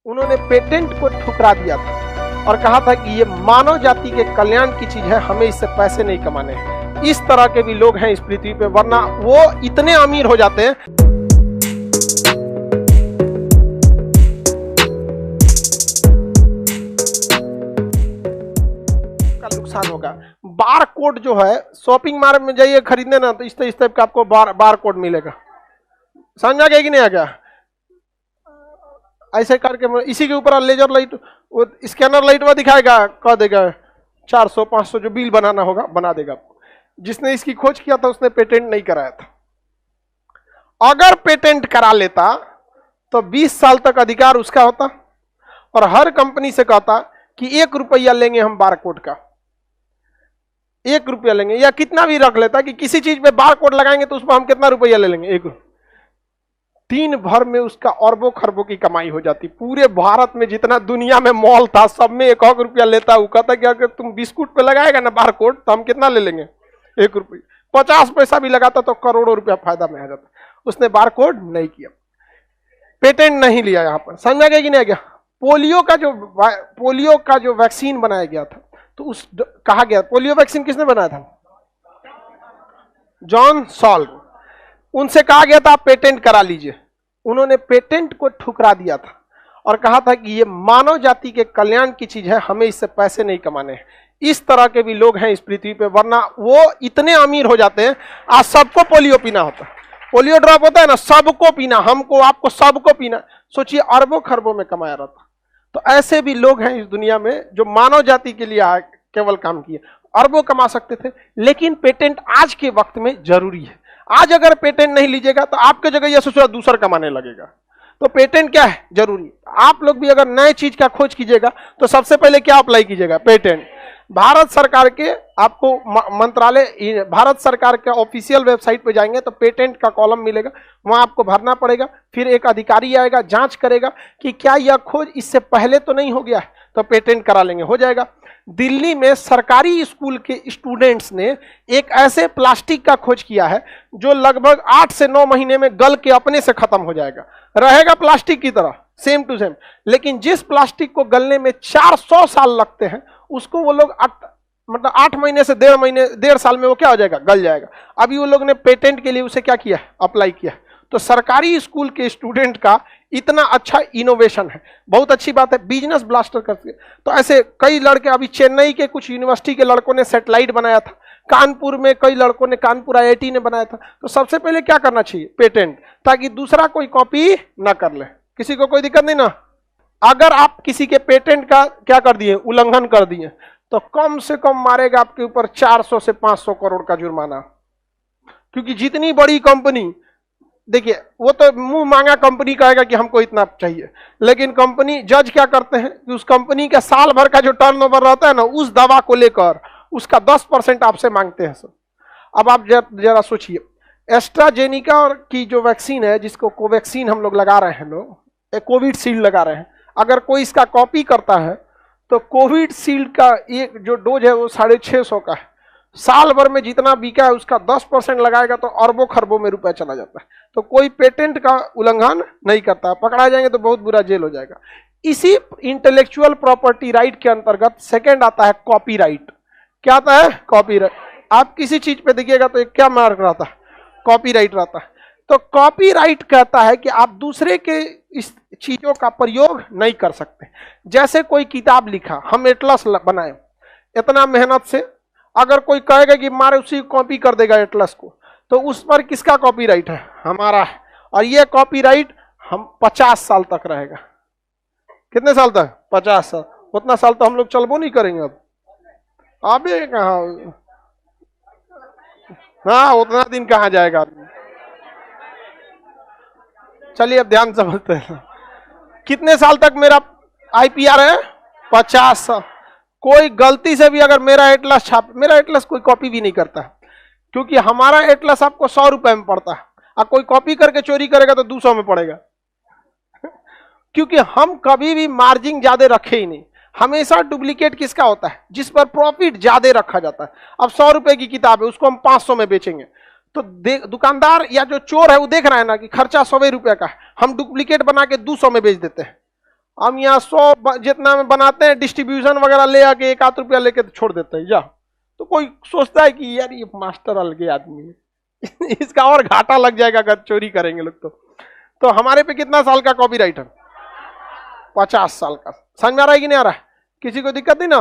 उन्होंने पेटेंट को ठुकरा दिया था और कहा था कि ये मानव जाति के कल्याण की चीज है, हमें इससे पैसे नहीं कमाने हैं। इस तरह के भी लोग हैं इस पृथ्वी पे, वरना वो इतने अमीर हो जाते हैं का नुकसान होगा। बार कोड जो है, शॉपिंग मार्ट में जाइए खरीदने ना, तो इस टाइप का आपको बार कोड मिलेगा। समझ आ गया कि नहीं आ गया? ऐसे करके इसी के ऊपर लेजर लाइट, वो स्कैनर लाइट में दिखाएगा, कह देगा 400-500 जो बिल बनाना होगा बना देगा आपको। जिसने इसकी खोज किया था उसने पेटेंट नहीं कराया था। अगर पेटेंट करा लेता तो 20 साल तक अधिकार उसका होता और हर कंपनी से कहता कि 1 रुपया लेंगे हम बार कोड का, 1 रुपया लेंगे, या कितना भी रख लेता कि किसी चीज पे बार कोड लगाएंगे तो उस पर हम कितना रुपया ले लेंगे, 1 रुपया। दिन भर में उसका अरबों खरबों की कमाई हो जाती। पूरे भारत में जितना दुनिया में मॉल था सब में 1 रुपया लेता। वो कहता कि अगर तुम बिस्कुट पे लगाएगा ना बार कोड तो हम कितना ले लेंगे, 1 रुपया। 50 पैसा भी लगाता तो करोड़ों रुपया फायदा में आ जाता। उसने बार कोड नहीं किया, पेटेंट नहीं लिया। यहां पर समझा गया कि नहीं गया? पोलियो का जो वैक्सीन बनाया गया था, तो उस कहा गया पोलियो वैक्सीन किसने बनाया था? John solve. उनसे कहा गया था आप पेटेंट करा लीजिए। उन्होंने पेटेंट को ठुकरा दिया था और कहा था कि ये मानव जाति के कल्याण की चीज है, हमें इससे पैसे नहीं कमाने हैं। इस तरह के भी लोग हैं इस पृथ्वी पे, वरना वो इतने अमीर हो जाते हैं। आज सबको पोलियो पीना होता है, पोलियो ड्रॉप होता है ना, सबको पीना, हमको, आपको, सबको पीना। सोचिए अरबों खरबों में कमाया रहता। तो ऐसे भी लोग हैं इस दुनिया में जो मानव जाति के लिए केवल काम किए, अरबों कमा सकते थे। लेकिन पेटेंट आज के वक्त में जरूरी है। आज अगर पेटेंट नहीं लीजिएगा तो आपके जगह यह सोचो दूसरा कमाने लगेगा। तो पेटेंट क्या है? जरूरी। आप लोग भी अगर नए चीज का खोज कीजिएगा तो सबसे पहले क्या अप्लाई कीजिएगा? पेटेंट। भारत सरकार के आपको मंत्रालय, भारत सरकार के ऑफिशियल वेबसाइट पे जाएंगे तो पेटेंट का कॉलम मिलेगा, वहां आपको भरना पड़ेगा। फिर एक अधिकारी आएगा, जांच करेगा कि क्या यह खोज इससे पहले तो नहीं हो गया है, तो पेटेंट करा लेंगे, हो जाएगा। दिल्ली में सरकारी स्कूल के स्टूडेंट्स ने एक ऐसे प्लास्टिक का खोज किया है जो लगभग 8 से 9 महीने में गल के अपने से खत्म हो जाएगा, रहेगा प्लास्टिक की तरह सेम टू सेम। लेकिन जिस प्लास्टिक को गलने में 400 साल लगते हैं, उसको वो लोग 8 महीने से 1.5 साल में वो क्या हो जाएगा? गल जाएगा। अभी वो लोग ने पेटेंट के लिए उसे क्या किया? अप्लाई किया। तो सरकारी स्कूल के स्टूडेंट का इतना अच्छा इनोवेशन है, बहुत अच्छी बात है। बिजनेस ब्लास्टर करते, तो ऐसे कई लड़के, अभी चेन्नई के कुछ यूनिवर्सिटी के लड़कों ने सैटेलाइट बनाया था, कानपुर में कई लड़कों ने, कानपुर IIT ने बनाया था। तो सबसे पहले क्या करना चाहिए? पेटेंट, ताकि दूसरा कोई कॉपी ना कर ले, किसी को कोई दिक्कत नहीं ना। अगर आप किसी के पेटेंट का क्या कर दिए? उल्लंघन कर दिए, तो कम से कम मारेगा आपके ऊपर 400 से 500 करोड़ का जुर्माना। क्योंकि जितनी बड़ी कंपनी, देखिए वो तो मुंह मांगा कंपनी कहेगा कि हमको इतना चाहिए, लेकिन कंपनी जज क्या करते हैं कि उस कंपनी का साल भर का जो टर्नओवर रहता है ना, उस दवा को लेकर उसका 10% आपसे मांगते हैं सर। अब आप जरा सोचिए, एस्ट्राजेनिका की जो वैक्सीन है, जिसको कोवैक्सीन हम लोग लगा रहे हैं, लोग कोविड शील्ड लगा रहे हैं, अगर कोई इसका कॉपी करता है तो कोविड शील्ड का एक जो डोज है वो 650 का है। साल भर में जितना बिका है उसका 10% लगाएगा तो अरबों खरबों में रुपया चला जाता है। तो कोई पेटेंट का उल्लंघन नहीं करता, पकड़ा जाएंगे तो बहुत बुरा जेल हो जाएगा। इसी इंटेलेक्चुअल प्रॉपर्टी राइट के अंतर्गत सेकंड आता है कॉपीराइट। क्या आता है? कॉपीराइट। आप किसी चीज पे देखिएगा तो एक क्या मार्क रहता है? कॉपीराइट रहता है। तो कॉपीराइट कहता है कि आप दूसरे के इस चीजों का प्रयोग नहीं कर सकते। जैसे कोई किताब लिखा, हम एटलस बनाए इतना मेहनत से, अगर कोई कहेगा कि मारे उसी कॉपी कर देगा एटलस को, तो उस पर किसका कॉपीराइट है? हमारा है। और ये कॉपीराइट हम 50 साल तक रहेगा। कितने साल तक? 50 साल। उतना साल तो हम लोग चलबो नहीं करेंगे। अब अबे कहाँ, हाँ उतना दिन कहाँ जाएगा आदमी। चलिए अब ध्यान समझते हैं, कितने साल तक मेरा IPR है? 50 साल। कोई गलती से भी अगर मेरा एटलस मेरा एटलस कोई कॉपी भी नहीं करता है, क्योंकि हमारा एटलस आपको 100 रुपए में पड़ता है, और कोई कॉपी करके चोरी करेगा तो 200 में पड़ेगा। क्योंकि हम कभी भी मार्जिन ज्यादा रखे ही नहीं। हमेशा डुप्लीकेट किसका होता है? जिस पर प्रॉफिट ज्यादा रखा जाता है। अब 100 रुपए की किताब है, उसको हम 500 में बेचेंगे, तो दुकानदार या जो चोर है वो देख रहा है ना कि खर्चा 100 रुपए का है, हम डुप्लीकेट बना के 200 में बेच देते हैं। हम यहाँ 100 जितना में बनाते हैं, डिस्ट्रीब्यूशन वगैरह ले आके 1 आध रुपया लेके तो छोड़ देते हैं जा। तो कोई सोचता है कि यार ये मास्टर अलगे आदमी है इसका और घाटा लग जाएगा अगर चोरी करेंगे लोग तो हमारे पे कितना साल का कॉपीराइट है? 50 साल का। समझ में आ रहा है कि नहीं आ रहा है? किसी को दिक्कत नहीं ना?